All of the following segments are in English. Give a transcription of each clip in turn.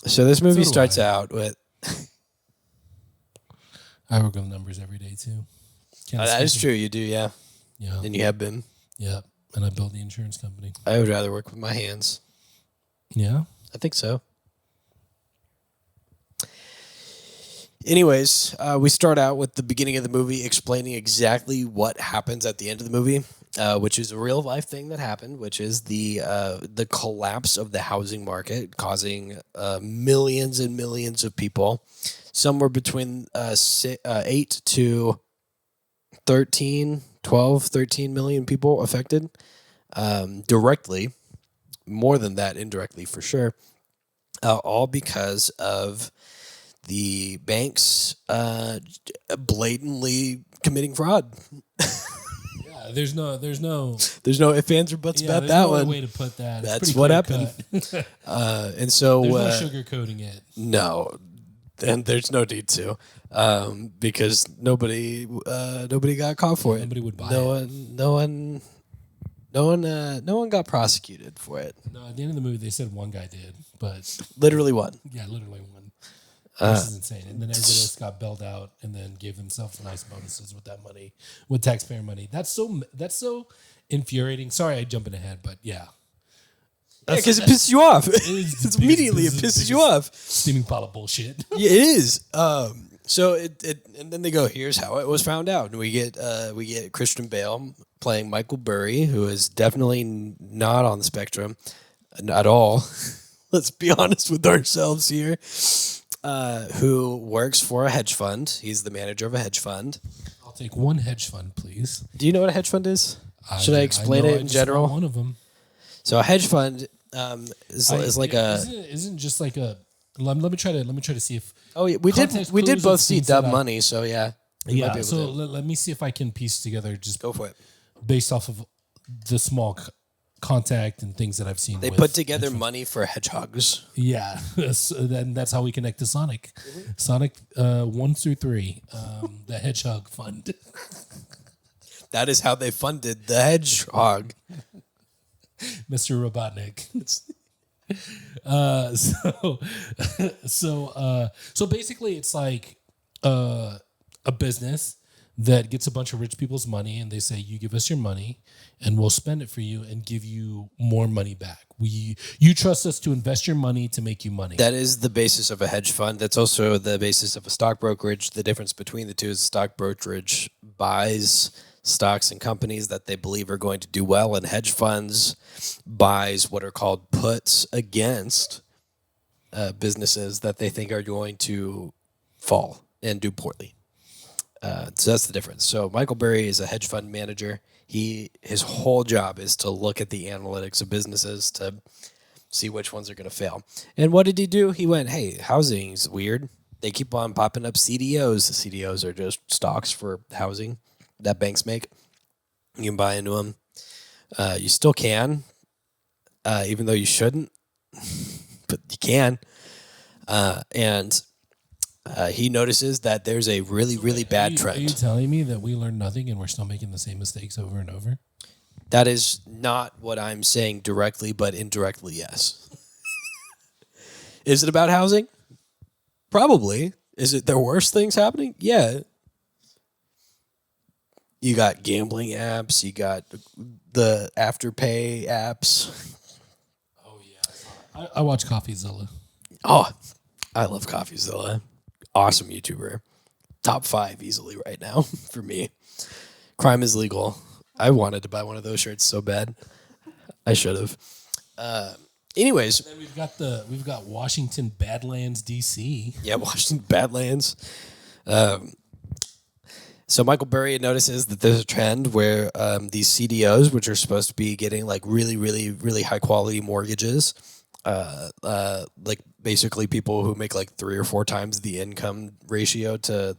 So this movie do starts I. out with I work on numbers every day too. Can't that is escape true. You do, yeah, it. Yeah, and you have been. yeah. And I built the insurance company. I would rather work with my hands. Yeah. I think so. Anyways, we start out with the beginning of the movie explaining exactly what happens at the end of the movie, which is a real life thing that happened, which is the collapse of the housing market, causing millions and millions of people, somewhere between 8 to 13, 12, 13 million people affected directly, more than that indirectly for sure, all because of the banks blatantly committing fraud. Yeah. There's no. There's no ifs, ands, or buts Yeah. about There's that no other one. way to put that. It's That's pretty what clear happened. cut. And so There's no sugarcoating it. no, and there's no need to, because nobody got caught for it. Nobody would buy no it. one, no one got prosecuted for it. No, at the end of the movie, they said one guy did, but Literally one. yeah, literally one. This is insane. And then everybody else got bailed out and then gave themselves nice bonuses with that money, with taxpayer money. That's so infuriating. Sorry, I jumping ahead, but yeah. Because it pisses you off. is the It's immediately it biggest- pisses you off. Steaming pile of bullshit. Yeah, it is. So it and then they go, here's how it was found out, and we get Christian Bale playing Michael Burry, who is definitely not on the spectrum at all. Let's be honest with ourselves here. Who works for a hedge fund? He's the manager of a hedge fund. I'll take one hedge fund, please. Do you know what a hedge fund is? Should I explain know it I in just general? want one of them. So a hedge fund is like a. Isn't just like a. Let me try to see if. Oh, yeah, Context we did clues both of see things that Dub I- Money, so yeah. we might Yeah. be able So to let me see if I can piece together just go for it. based off of the small contact and things that I've seen. They with put together hedge funds. money for hedgehogs. Yeah, so then that's how we connect to Sonic. Sonic 1 through 3, the Hedgehog Fund. That is how they funded the hedgehog. Mr. Robotnik. So basically, it's like a business that gets a bunch of rich people's money, and they say, "You give us your money, and we'll spend it for you, and give you more money back. You trust us to invest your money to make you money." That is the basis of a hedge fund. That's also the basis of a stock brokerage. The difference between the two is stock brokerage buys stocks and companies that they believe are going to do well, and hedge funds buys what are called puts against businesses that they think are going to fall and do poorly. So that's the difference. So Michael Burry is a hedge fund manager. His whole job is to look at the analytics of businesses to see which ones are going to fail. And what did he do? He went, hey, housing's weird. They keep on popping up CDOs. The CDOs are just stocks for housing that banks make. You can buy into them. You still can, even though you shouldn't, but you can. And he notices that there's a really, really bad Are you trend. telling me that we learn nothing and we're still making the same mistakes over and over? That is not what I'm saying directly, but indirectly, yes. Is it about housing? Probably. Is it there worse things happening? Yeah. You got gambling apps. You got the Afterpay apps. Oh yeah, I watch CoffeeZilla. Oh, I love CoffeeZilla. Awesome YouTuber. Top 5 easily right now for me. Crime is legal. I wanted to buy one of those shirts so bad. I should have. Anyways, Then we've got Washington Badlands, DC. yeah, Washington Badlands. So Michael Burry notices that there's a trend where these CDOs, which are supposed to be getting like really, really, really high quality mortgages, like basically people who make like 3 or 4 times the income ratio to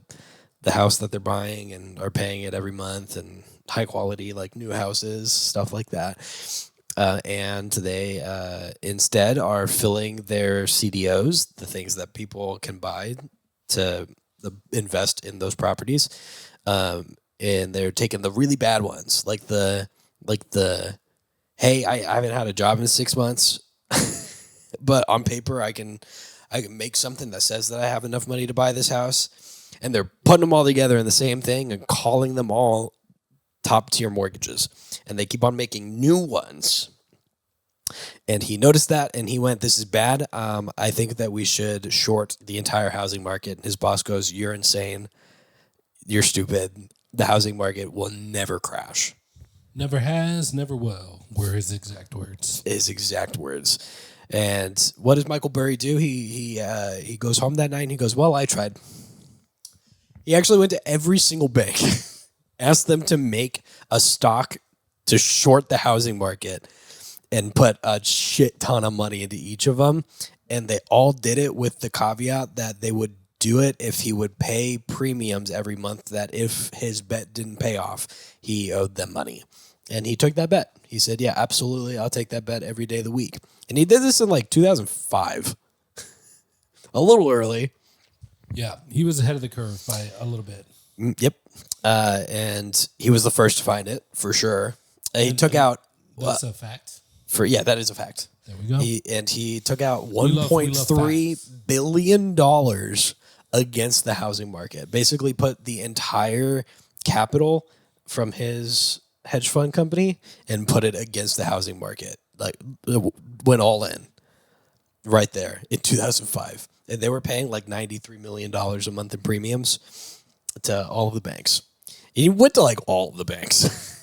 the house that they're buying and are paying it every month, and high quality like new houses, stuff like that. And they instead are filling their CDOs, the things that people can buy to invest in those properties, and they're taking the really bad ones, like the hey, I haven't had a job in 6 months, but on paper I can I can make something that says that I have enough money to buy this house. And they're putting them all together in the same thing and calling them all top tier mortgages. And they keep on making new ones. And he noticed that and he went, this is bad. I think that we should short the entire housing market. And his boss goes, you're insane. You're stupid. The housing market will never crash. Never has, never will, were his exact words. His exact words. And what does Michael Burry do? He goes home that night and he goes, well, I tried. He actually went to every single bank, asked them to make a stock to short the housing market and put a shit ton of money into each of them. And they all did it with the caveat that they would do it if he would pay premiums every month, that if his bet didn't pay off, he owed them money. And he took that bet. He said, yeah, absolutely. I'll take that bet every day of the week. And he did this in like 2005. A little early. Yeah, he was ahead of the curve by a little bit. Yep. And he was the first to find it, for sure. He took out... That's a fact. That is a fact. There we go. He took out We love $1.3 billion against the housing market. Basically put the entire capital from his hedge fund company and put it against the housing market. Like, went all in right there in 2005. And they were paying like $93 million a month in premiums to all of the banks. And he went to like all of the banks.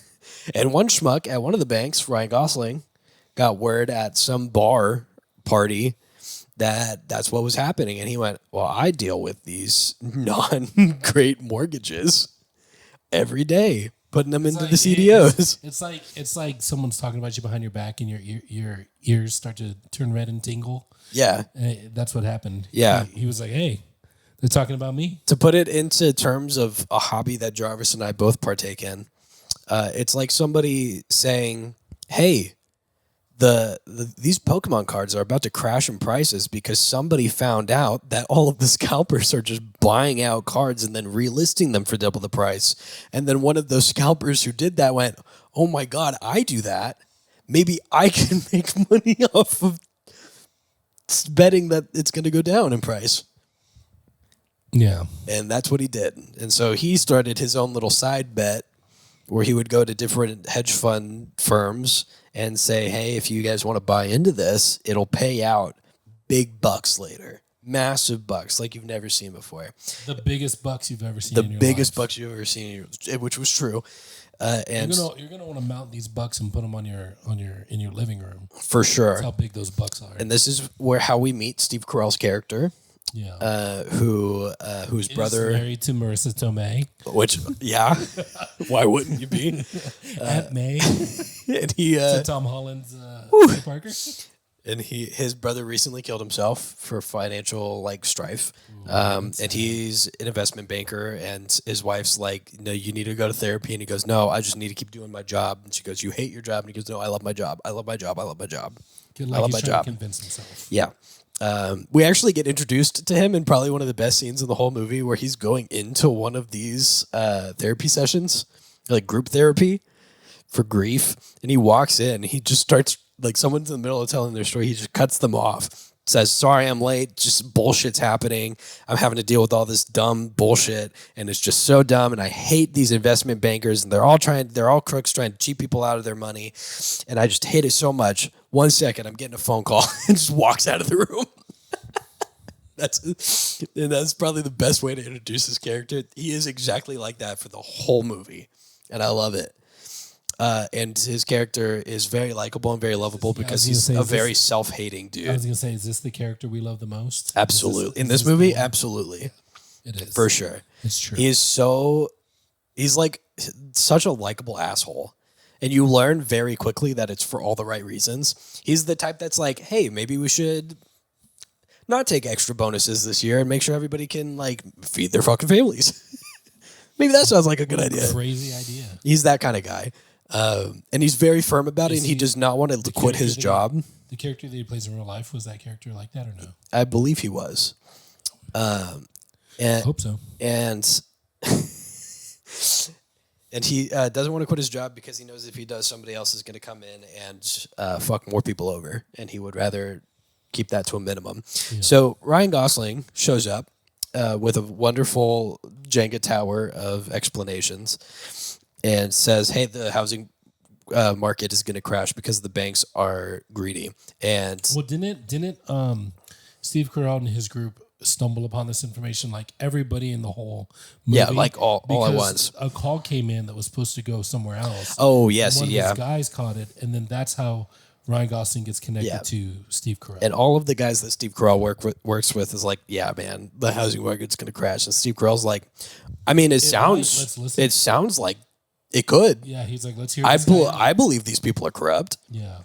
And one schmuck at one of the banks, Ryan Gosling, got word at some bar party that that's what was happening. And he went, well, I deal with these non-great mortgages every day, putting them into the CDOs. It's like someone's talking about you behind your back and your ears start to turn red and tingle. Yeah. And that's what happened. Yeah. He was like, hey, they're talking about me. To put it into terms of a hobby that Jarvis and I both partake in, it's like somebody saying, hey, these Pokemon cards are about to crash in prices because somebody found out that all of the scalpers are just buying out cards and then relisting them for double the price. And then one of those scalpers who did that went, oh my God, I do that. Maybe I can make money off of betting that it's going to go down in price. Yeah. And that's what he did. And so he started his own little side bet where he would go to different hedge fund firms and say, hey, if you guys want to buy into this, it'll pay out big bucks later. Massive bucks like you've never seen before. The biggest bucks you've ever seen The in your biggest life. bucks you've ever seen, which was true. And you're gonna want to mount these bucks and put them on your in your living room. for sure. That's how big those bucks are. And this is how we meet Steve Carell's character, Yeah. whose brother is married to Marissa Tomei. which why wouldn't you be? Aunt May. And he to Tom Holland's Peter Parker. and his brother recently killed himself for financial strife. And he's an investment banker, and his wife's like, no, you need to go to therapy. And he goes, no, I just need to keep doing my job. And she goes, you hate your job? And he goes, no, I love my job. I love my job. I love my job. Like I love he's my trying job. to convince himself. Yeah. We actually get introduced to him in probably one of the best scenes in the whole movie, where he's going into one of these therapy sessions, like group therapy for grief. And he walks in, he just starts, like, someone's in the middle of telling their story. He just cuts them off, says, sorry, I'm late. Just bullshit's happening. I'm having to deal with all this dumb bullshit. And it's just so dumb. And I hate these investment bankers. And they're all crooks trying to cheat people out of their money. And I just hate it so much. 1 second, I'm getting a phone call, and just walks out of the room. That's probably the best way to introduce his character. He is exactly like that for the whole movie. And I love it. And his character is very likable and very lovable because he's a very self-hating dude. I was going to say, is this the character we love the most? Absolutely. In this movie, absolutely. It is. For sure. It's true. He's like such a likable asshole. And you learn very quickly that it's for all the right reasons. He's the type that's like, hey, maybe we should not take extra bonuses this year and make sure everybody can feed their fucking families. Maybe that sounds like a good idea. Crazy idea. He's that kind of guy. And he's very firm about it, and he does not want to quit his job. The character that he plays in real life, was that character like that or no? I believe he was. I hope so. And he doesn't want to quit his job because he knows if he does, somebody else is going to come in and fuck more people over. And he would rather keep that to a minimum. So Ryan Gosling shows up with a wonderful Jenga tower of explanations and says, hey, the housing market is going to crash because the banks are greedy. And Well, didn't Steve Carell and his group stumble upon this information like everybody in the whole movie? yeah, like all at Because once. a call came in that was supposed to go somewhere else. Oh, yes, One of yeah. his guys caught it, and then that's how Ryan Gosling gets connected Yeah. to Steve Carell. And all of the guys that Steve Carell works with is like, yeah, man, the housing market's going to crash. And Steve Carell's like, I mean, let's listen. it sounds like it could. Yeah, he's like, let's hear I this guy out. I believe these people are corrupt. Yeah.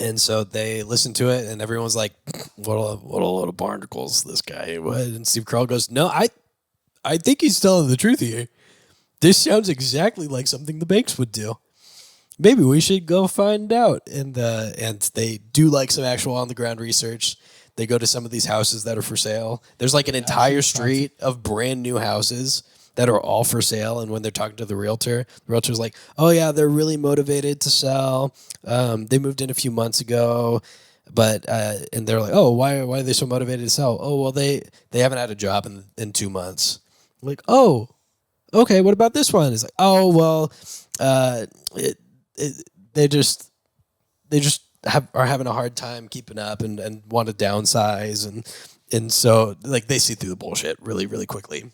And so they listen to it, and everyone's like, what a load of barnacles this guy would. And Steve Carell goes, no, I think he's telling the truth here. This sounds exactly like something the banks would do. Maybe we should go find out. And they do like some actual on the ground research. They go to some of these houses that are for sale. There's like an entire street of brand new houses that are all for sale. And when they're talking to the realtor's like, oh yeah, they're really motivated to sell. They moved in a few months ago, but and they're like, oh, why are they so motivated to sell? Oh, well, they haven't had a job in 2 months. I'm like, oh, okay, what about this one? It's like, oh, well, they just are having a hard time keeping up and want to downsize and so like they see through the bullshit really, really quickly.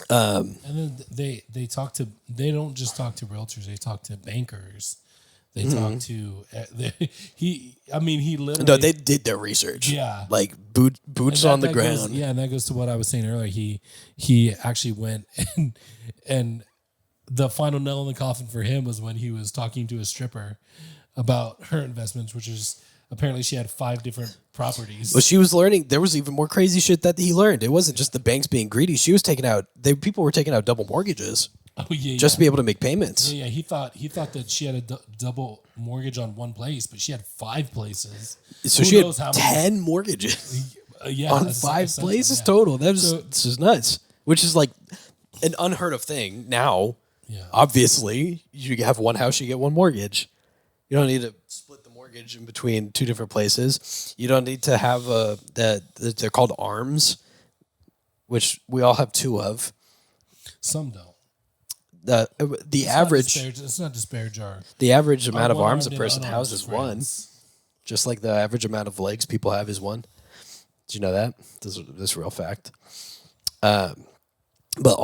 And then they don't just talk to realtors, they talk to bankers. They talk to he literally No, they did their research. Yeah. Like boots on the ground. And that goes to what I was saying earlier. He actually went and the final nail in the coffin for him was when he was talking to a stripper about her investments, which is apparently she had 5 different properties. Well, she was learning. There was even more crazy shit that he learned. It wasn't just the banks being greedy. She was taking out. People were taking out double mortgages just to be able to make payments. Yeah, he thought that she had a double mortgage on one place, but she had 5 places. So she had 10 mortgages on 5 places total. This is nuts. Which is like an unheard of thing now. Yeah. Obviously, you have one house, you get one mortgage. You don't need to split the mortgage in between 2 different places. You don't need to have they're called ARMs, which we all have 2 of. Some don't. The average It's not disparage our. The average amount of arms a one-armed person and has is 1. friends. Just like the average amount of legs people have is 1. Did you know that? This is a real fact. But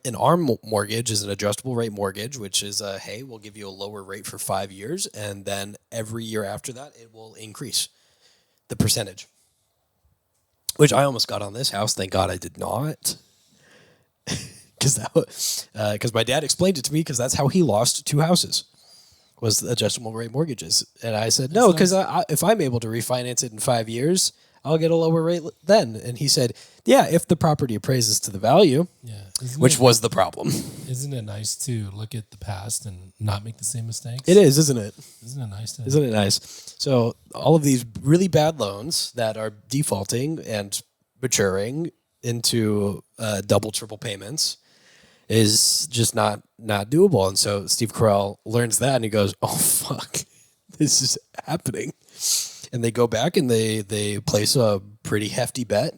an ARM mortgage is an adjustable rate mortgage, which is hey, we'll give you a lower rate for 5 years, and then every year after that, it will increase the percentage. Which I almost got on this house. Thank God I did not, because my dad explained it to me. Because that's how he lost 2 houses, was adjustable rate mortgages, and I said no, because if I'm able to refinance it in 5 years, I'll get a lower rate then. And he said, yeah, if the property appraises to the value, which was the problem. Isn't it nice to look at the past and not make the same mistakes? It is, isn't it? Isn't it nice? Isn't it nice? So all of these really bad loans that are defaulting and maturing into double, triple payments is just not doable. And so Steve Carell learns that and he goes, oh, fuck, this is happening. And they go back and they place a pretty hefty bet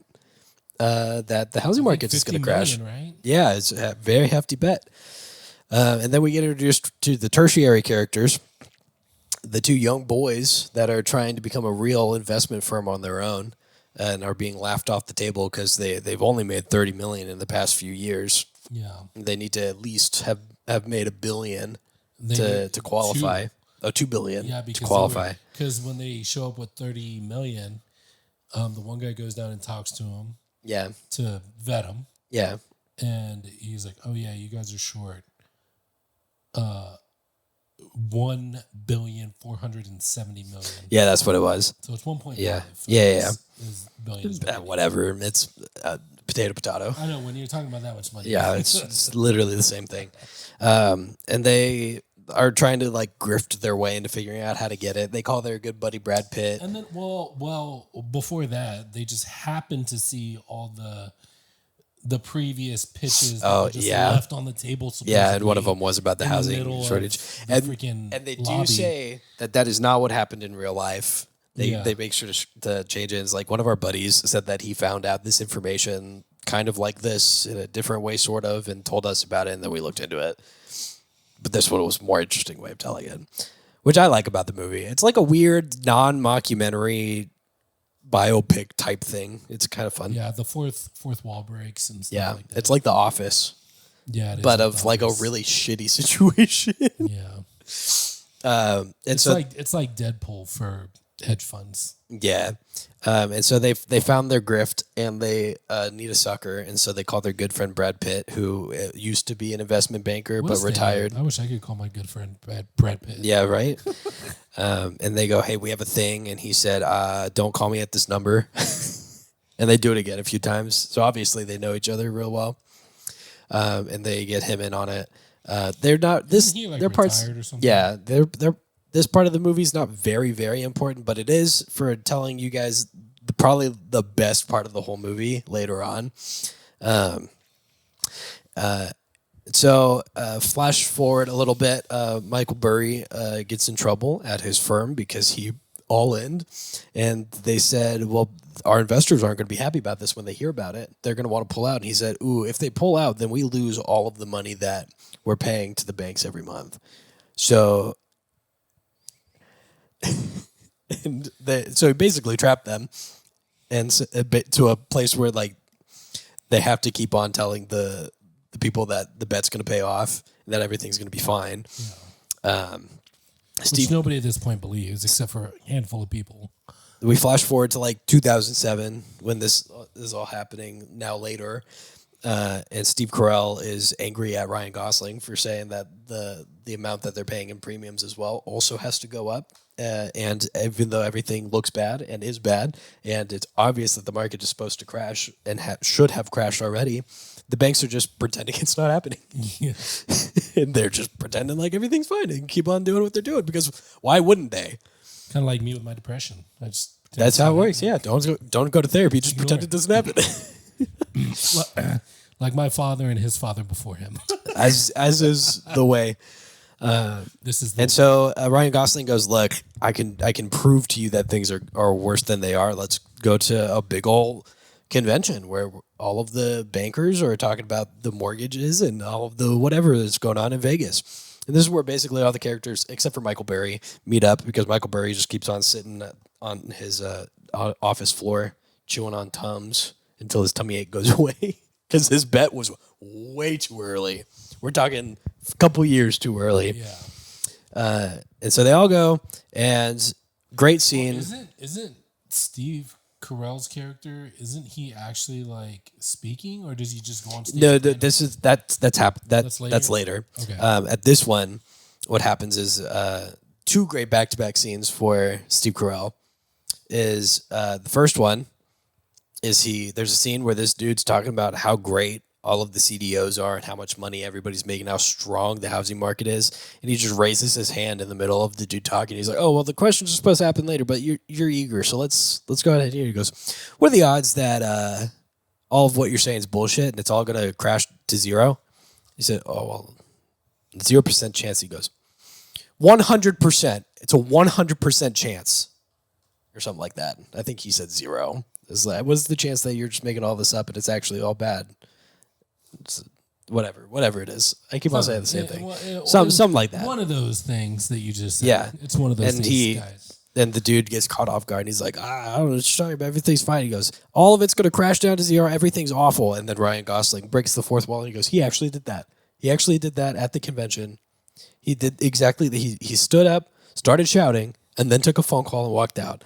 that the housing market is going to crash. Right? Yeah, it's a very hefty bet. And then we get introduced to the tertiary characters, the 2 young boys that are trying to become a real investment firm on their own and are being laughed off the table because they've only made $30 million in the past few years. Yeah, they need to at least have made $1 billion to qualify. $2 billion to qualify. Because when they show up with 30 million, the one guy goes down and talks to him. Yeah. To vet him. Yeah. And he's like, "Oh yeah, you guys are short. $1,470,000,000. Yeah, that's what it was. So it's 1.5. Yeah. Is billions. Whatever. It's potato. I know when you're talking about that much money. Yeah, it's literally the same thing. And they are trying to like grift their way into figuring out how to get it. They call their good buddy Brad Pitt. And then, well, before that, they just happened to see all the previous pitches that were just left on the table. Yeah, and one of them was about the housing shortage. And they do say that is not what happened in real life. They make sure to change it. It's like one of our buddies said that he found out this information kind of like this in a different way, sort of, and told us about it, and then we looked into it. But this one was a more interesting way of telling it, which I like about the movie. It's like a weird non-mockumentary biopic type thing. It's kind of fun. Yeah, the fourth wall breaks and stuff like that. It's like The Office, Yeah, it is but like of The like a Office. really shitty situation. Yeah. And It's so like Deadpool for hedge funds. yeah, and so they found their grift and they need a sucker, and so they call their good friend Brad Pitt, who used to be an investment banker What but is that? retired. I wish I could call my good friend Brad Pitt. Yeah, right. And they go, "Hey, we have a thing," and he said, "Don't call me at this number." And they do it again a few times. So obviously they know each other real well, and they get him in on it. They're not this. Isn't he, like, their parts. retired or something? Yeah, they're. This part of the movie is not very, very important, but it is for telling you guys probably the best part of the whole movie later on. So flash forward a little bit. Michael Burry gets in trouble at his firm because he all-in, and they said, well, our investors aren't going to be happy about this when they hear about it. They're going to want to pull out. And he said, ooh, if they pull out, then we lose all of the money that we're paying to the banks every month. So... so he basically trapped them and to a place where like they have to keep on telling the people that the bet's going to pay off and that everything's going to be fine. Which nobody at this point believes except for a handful of people. We flash forward to like 2007 when this is all happening now later. And Steve Carell is angry at Ryan Gosling for saying that the amount that they're paying in premiums as well also has to go up. And even though everything looks bad and is bad, and it's obvious that the market is supposed to crash and should have crashed already, the banks are just pretending it's not happening. Yeah. And they're just pretending like everything's fine and keep on doing what they're doing because why wouldn't they? Kind of like me with my depression. I just pretend That's it's how it not works. Yeah, don't go to therapy. Just pretend it doesn't happen. happening. Like my father and his father before him. as is the way. This is the And so Ryan Gosling goes, look, I can prove to you that things are worse than they are. Let's go to a big old convention where all of the bankers are talking about the mortgages and all of the whatever is going on in Vegas. And this is where basically all the characters, except for Michael Burry, meet up because Michael Burry just keeps on sitting on his office floor, chewing on Tums until his tummy ache goes away because his bet was way too early. We're talking a couple years too early. yeah. And so they all go, and great scene. Isn't Steve Carell's character? Isn't he actually like speaking, or does he just go on stage? No, and- that's later. Okay. At this one, what happens is two great back-to-back scenes for Steve Carell. Is the first one is there's a scene where this dude's talking about how great all of the CDOs are and how much money everybody's making, how strong the housing market is, and he just raises his hand in the middle of the dude talking. He's like, "Oh well, the questions are supposed to happen later, but you're eager, so let's go ahead here." He goes, "What are the odds that all of what you're saying is bullshit and it's all gonna crash to zero?" He said, "Oh well, 0% chance." He goes, 100%. It's a 100% chance, or something like that. I think he said zero. What's the chance that you're just making all this up and it's actually all bad? It's whatever it is. I keep on saying the same thing. Something like that. One of those things that you just said. Yeah. It's one of those And things, guys. Then the dude gets caught off guard and he's like, I don't know, just talking about everything's fine. He goes, all of it's going to crash down to zero. Everything's awful. And then Ryan Gosling breaks the fourth wall and he goes, he actually did that. He actually did that at the convention. He did exactly he stood up, started shouting, and then took a phone call and walked out,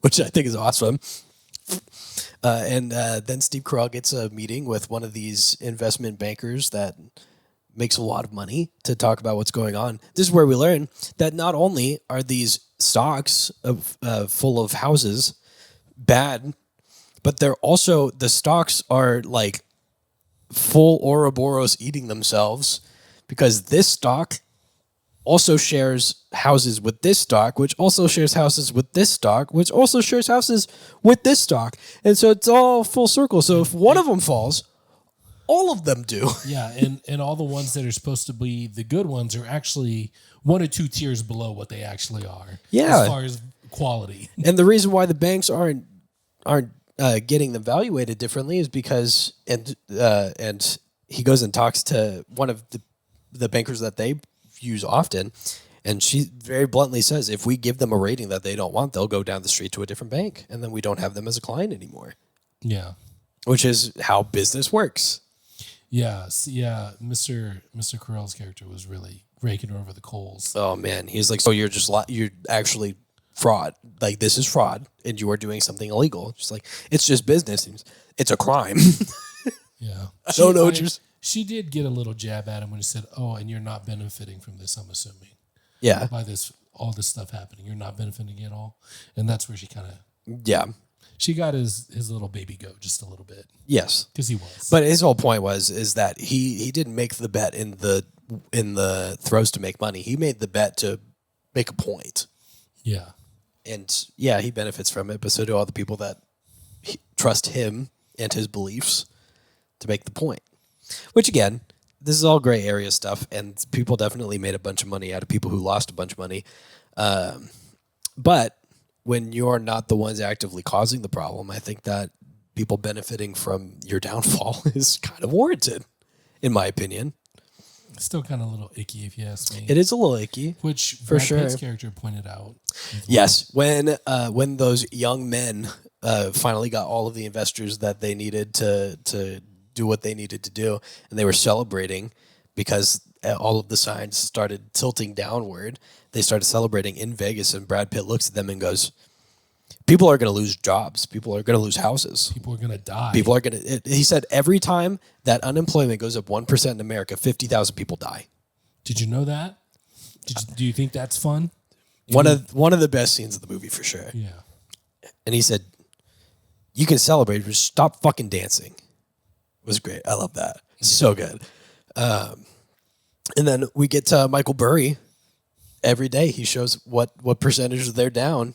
which I think is awesome. And then Steve Carell gets a meeting with one of these investment bankers that makes a lot of money to talk about what's going on. This is where we learn that not only are these stocks full of houses bad, but they're also, the stocks are like full Ouroboros eating themselves because this stock also shares houses with this stock, which also shares houses with this stock, which also shares houses with this stock. And so it's all full circle. So if one of them falls, all of them do. Yeah, and all the ones that are supposed to be the good ones are actually one or two tiers below what they actually are. Yeah. As far as quality. And the reason why the banks aren't getting them evaluated differently is because and he goes and talks to one of the bankers that they use often, and she very bluntly says, if we give them a rating that they don't want, they'll go down the street to a different bank, and then we don't have them as a client anymore. Yeah. Which is how business works. Yeah. Yeah. Mr. Carell's character was really raking her over the coals. Oh man, he's like, so you're actually fraud. Like, this is fraud, and you are doing something illegal. Just like, it's just business. It's a crime. Yeah. I don't know what you're. She did get a little jab at him when he said, "Oh, and you're not benefiting from this, I'm assuming." Yeah. By all this stuff happening, you're not benefiting at all, and that's where she kind of she got his little baby goat just a little bit. Yes, because he was. But his whole point is that he didn't make the bet in the throws to make money. He made the bet to make a point. Yeah, and yeah, he benefits from it, but so do all the people that trust him and his beliefs to make the point. Which again, this is all gray area stuff, and people definitely made a bunch of money out of people who lost a bunch of money. But when you're not the ones actively causing the problem, I think that people benefiting from your downfall is kind of warranted, in my opinion. It's still kind of a little icky, if you ask me. It is a little icky, which for Brad sure. Pitt's character pointed out. Yes, when those young men finally got all of the investors that they needed to do what they needed to do, and they were celebrating because all of the signs started tilting downward. They started celebrating in Vegas, and Brad Pitt looks at them and goes, people are going to lose jobs. People are going to lose houses. People are going to die. People are going to, he said, every time that unemployment goes up 1% in America, 50,000 people die. Did you know that? Do you think that's fun? One of the best scenes of the movie, for sure. Yeah. And he said, you can celebrate, but stop fucking dancing. It was great. I love that. So good. And then we get to Michael Burry. Every day he shows what percentage they're down.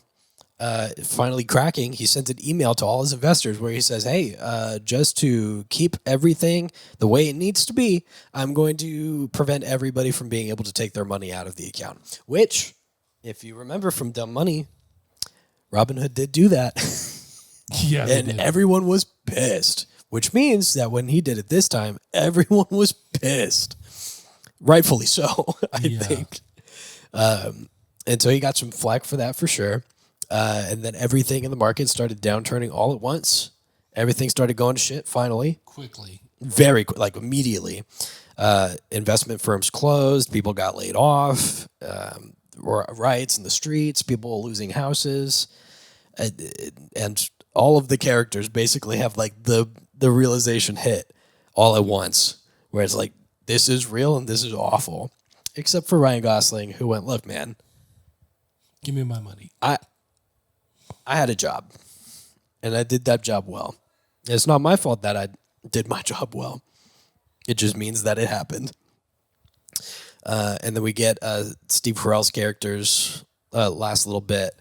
Finally cracking, he sends an email to all his investors where he says, hey, just to keep everything the way it needs to be, I'm going to prevent everybody from being able to take their money out of the account. Which, if you remember from Dumb Money, Robinhood did do that. Yeah. And everyone was pissed, which means that when he did it this time, everyone was pissed. Rightfully so, I think. And so he got some flack for that for sure. And then everything in the market started downturning all at once. Everything started going to shit finally. Quickly. Very quick, like immediately. Investment firms closed. People got laid off. Riots in the streets. People losing houses. And all of the characters basically have like the realization hit all at once. Where it's like, this is real and this is awful. Except for Ryan Gosling, who went, look, man. Give me my money. I had a job, and I did that job well. It's not my fault that I did my job well. It just means that it happened. And then we get Steve Carell's character's last little bit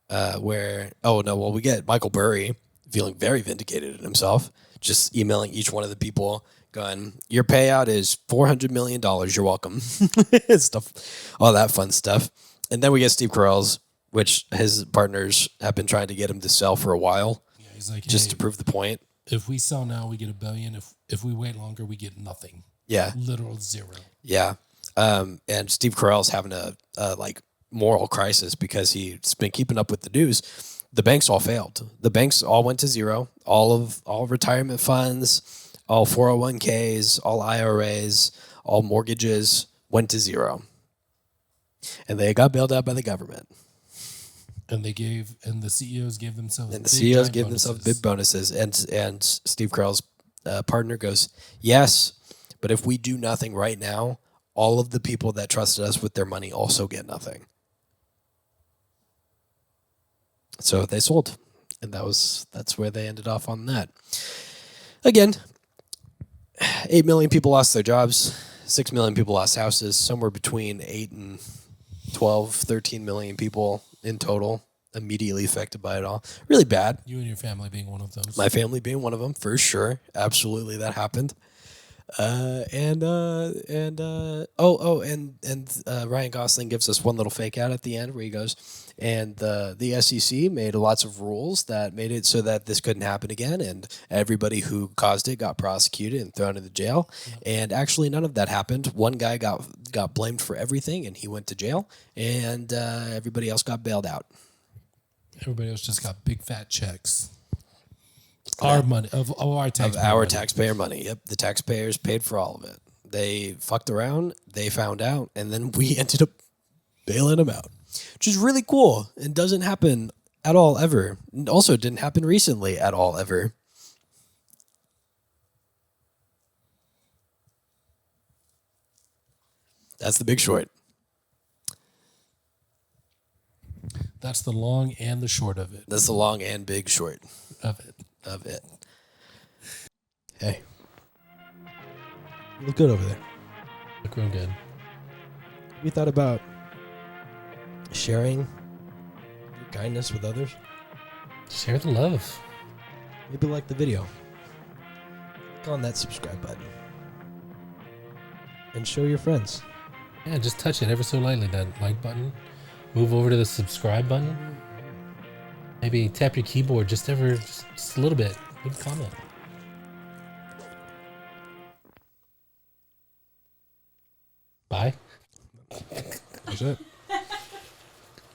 we get Michael Burry feeling very vindicated in himself, just emailing each one of the people going, your payout is $400 million. You're welcome. Stuff, all that fun stuff. And then we get Steve Carell's, which his partners have been trying to get him to sell for a while. Yeah, he's like, just to prove the point. If we sell now, we get $1 billion. If we wait longer, we get nothing. Yeah. Literal zero. Yeah. And Steve Carell's having a moral crisis because he's been keeping up with the news. The banks all failed. The banks all went to zero. All retirement funds, all 401ks, all IRAs, all mortgages went to zero. And they got bailed out by the government. And the CEOs gave themselves big bonuses. And Steve Carell's partner goes, yes, but if we do nothing right now, all of the people that trusted us with their money also get nothing. So they sold. And that's where they ended off on that. Again, 8 million people lost their jobs. 6 million people lost houses. Somewhere between 8 and 12, 13 million people in total immediately affected by it all. Really bad. You and your family being one of those. My family being one of them, for sure. Absolutely, that happened. Ryan Gosling gives us one little fake out at the end where he goes, and the SEC made lots of rules that made it so that this couldn't happen again, and everybody who caused it got prosecuted and thrown into jail. And actually, none of that happened. One guy got blamed for everything, and he went to jail, and everybody else got bailed out. Everybody else just got big fat checks. Our money of our Taxpayer money. Yep, the taxpayers paid for all of it. They fucked around, they found out, and then we ended up bailing them out, which is really cool and doesn't happen at all ever. And also didn't happen recently at all ever. That's The Big Short. That's the long and the short of it. That's the long and big short Of it. of it. Hey, you look good over there. Look real good. Have you thought about sharing your kindness with others? Share the love. Maybe like the video. Click on that subscribe button. And show your friends. Yeah, just touch it ever so lightly, that like button. Move over to the subscribe button. Maybe tap your keyboard just a little bit. Leave a comment. Bye. That's it.